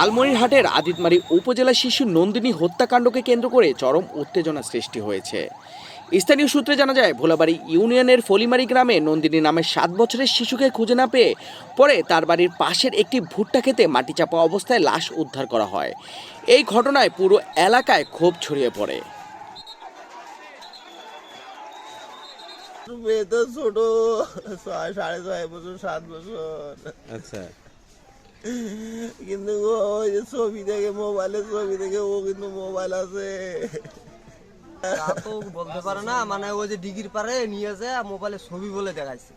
লালমনিরহাটের আদিতমারী উপজেলা শিশু নন্দিনী হত্যাকাণ্ডকে কেন্দ্র করে চরম উত্তেজনা সৃষ্টি হয়েছে। স্থানীয় সূত্রে জানা যায়, ভোলাবাড়ি ইউনিয়নের ফলিমারি গ্রামে নন্দিনী নামের 7 বছরের শিশুকে খুঁজে না পেয়ে পরে তার বাড়ির পাশের একটি ভুট্টা খেতে মাটি চাপা অবস্থায় লাশ উদ্ধার করা হয়। এই ঘটনায় পুরো এলাকায় ক্ষোভ ছড়িয়ে পড়ে। মেয়ে তো ছোট, 6.5 বছর 7 বছর। আচ্ছা, কিন্তু ওই যে ছবি দেখে, মোবাইলে ছবি দেখে, ও কিন্তু মোবাইল আছে। তা তো বলতে পারে না, মানে ওই যে ডিগির পারে নিয়ে যায় মোবাইলে ছবি বলে দেখাইছে।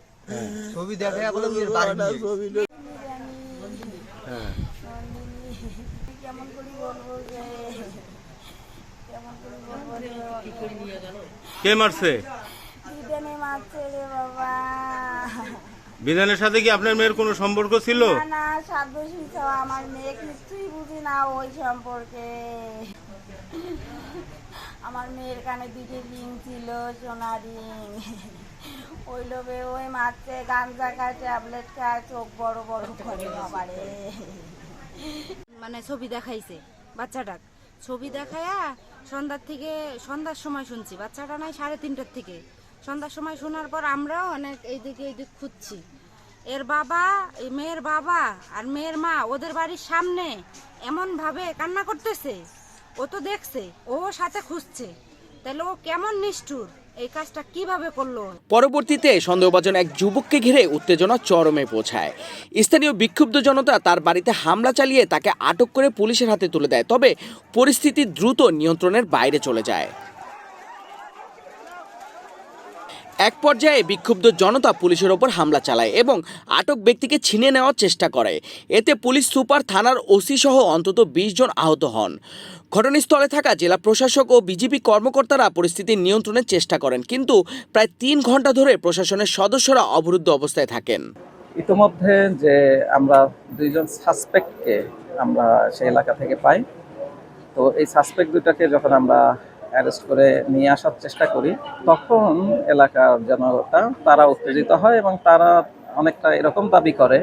ছবি দেখে বলে ওর বাড়ি নিয়ে গেছে। ছবি হ্যাঁ, কেমন করে বলবো যে কেমন করে বলবো রে, কে মারছে? বিদেনে মারছে রে বাবা। বিধানের সাথে কি আপনার মেয়ের কোনো সম্পর্ক ছিল? না না, সাধ্য শিক্ষা আমার মেয়ে কিছুই বুঝি না ওই সম্পর্কে। আমার মেয়ের কানে 2টি রিং ছিল, সোনা রিং। ওই লোভে ওই মারছে, গাঞ্জা খায়, ট্যাবলেট খায়, চোখ বড় বড় করে বাবারে। মানে ছবি দেখাইছে বাচ্চাটাক, ছবি দেখায়া সন্ধ্যার সময় শুনছি, বাচ্চাটা নাই 3:30টার থেকে। সন্ধ্যার সময় শোনার পর আমরাও অনেক এইদিকে খুঁজছি। এর বাবা, মেয়ের বাবা আর মেয়ের মা ওদের বাড়ির সামনে এমন ভাবে কান্না করতেছে। ও তো দেখছে, ও সাথে খুঁজছে, তাহলে ও কেমন নিষ্ঠুর, এই কাজটা কিভাবে করলো? পরবর্তীতে সন্দেহভাজন এক যুবককে ঘিরে উত্তেজনা চরমে পৌঁছায়। স্থানীয় বিক্ষুব্ধ জনতা তার বাড়িতে হামলা চালিয়ে তাকে আটক করে পুলিশের হাতে তুলে দেয়। তবে পরিস্থিতি দ্রুত নিয়ন্ত্রণের বাইরে চলে যায়। এক পর্যায়ে বিক্ষুব্ধ জনতা পুলিশের ওপর হামলা চালায় এবং আটক ব্যক্তিকে ছিনিয়ে নেওয়ার চেষ্টা করে। এতে পুলিশ সুপার, থানার ওসি সহ অন্তত 20 জন আহত হন। ঘটনাস্থলে থাকা জেলা প্রশাসক ও বিজিবি কর্মকর্তারা পরিস্থিতি নিয়ন্ত্রণের চেষ্টা করেন, কিন্তু প্রায় 3 ঘন্টা ধরে প্রশাসনের সদস্যরা অবরুদ্ধ অবস্থায় থাকেন। ইতিমধ্যে যে আমরা 2 জন সাসপেক্টকে আমরা সেই এলাকা থেকে পাই, তো এই সাসপেক্ট দুটাকে যখন আমরা অ্যারেস্ট করে নিয়ে আসার চেষ্টা করি, তখন এলাকার জনতা তারা উত্তেজিত হয় এবং তারা অনেকটা এরকম দাবি করে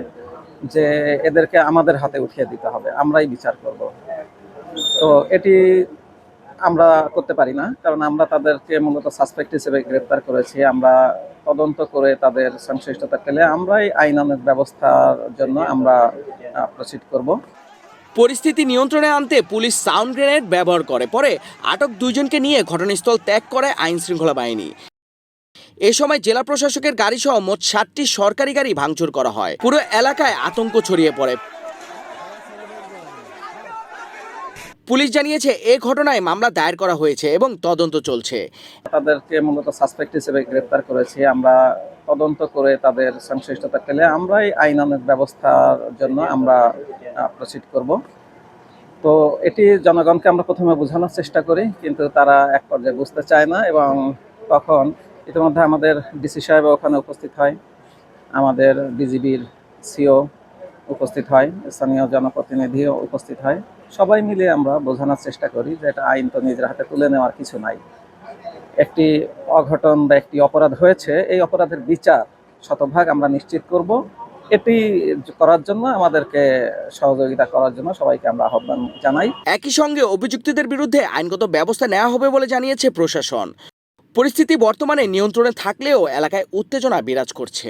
যে এদেরকে আমাদের হাতে উঠিয়ে দিতে হবে, আমরাই বিচার করব। তো এটি আমরা করতে পারি না, কারণ আমরা তাদেরকে মূলত সাসপেক্ট হিসেবে গ্রেপ্তার করেছি। আমরা তদন্ত করে তাদের সংশ্লিষ্টতা পেলে আমরাই আইনানুগ ব্যবস্থার জন্য আমরা প্রসিড করব। পরিস্থিতি নিয়ন্ত্রণে আনতে পুলিশ সাউন্ড গ্রেনেড ব্যবহার করে। পরে আটক 2 জনকে নিয়ে ঘটনাস্থল ত্যাগ করে আইন শৃঙ্খলা বাহিনী। এ সময় জেলা প্রশাসকের গাড়ি সহ মোট 7টি সরকারি গাড়ি ভাঙচুর করা হয়। পুরো এলাকায় আতঙ্ক ছড়িয়ে পড়ে। পুলিশ জানিয়েছে, এ ঘটনায় মামলা দায়ের করা হয়েছে এবং তদন্ত চলছে। তাদেরকে মূলত সাসপেক্ট হিসেবে গ্রেপ্তার করেছি। আমরা তদন্ত করে তাদের সংশ্লিষ্টতা পেলে আমরাই আইনানুগ ব্যবস্থার জন্য আমরা প্রসিড করব। তো এটি জনগণকে আমরা প্রথমে বোঝানোর চেষ্টা করি, কিন্তু তারা এক পর্যায়ে বুঝতে চায় না এবং তখন ইতিমধ্যে আমাদের ডিসি সাহেব ওখানে উপস্থিত হয়, আমাদের বিজিবির সিও উপস্থিত হয়, স্থানীয় জনপ্রতিনিধিও উপস্থিত হয়। সবাই মিলে আমরা বোঝানোর চেষ্টা করি যে এটা আইন তো নিজের হাতে তুলে নেওয়ার কিছু নাই। একটি অঘটন বা একটি অপরাধ হয়েছে, এই অপরাধের বিচার শতভাগ আমরা নিশ্চিত করব। এটি করার জন্য আমাদেরকে সহযোগিতা করার জন্য সবাইকে আমরা আহ্বান জানাই। একই সঙ্গে অভিযুক্তদের বিরুদ্ধে আইনগত ব্যবস্থা নেওয়া হবে বলে জানিয়েছে প্রশাসন। পরিস্থিতি বর্তমানে নিয়ন্ত্রণে থাকলেও এলাকায় উত্তেজনা বিরাজ করছে।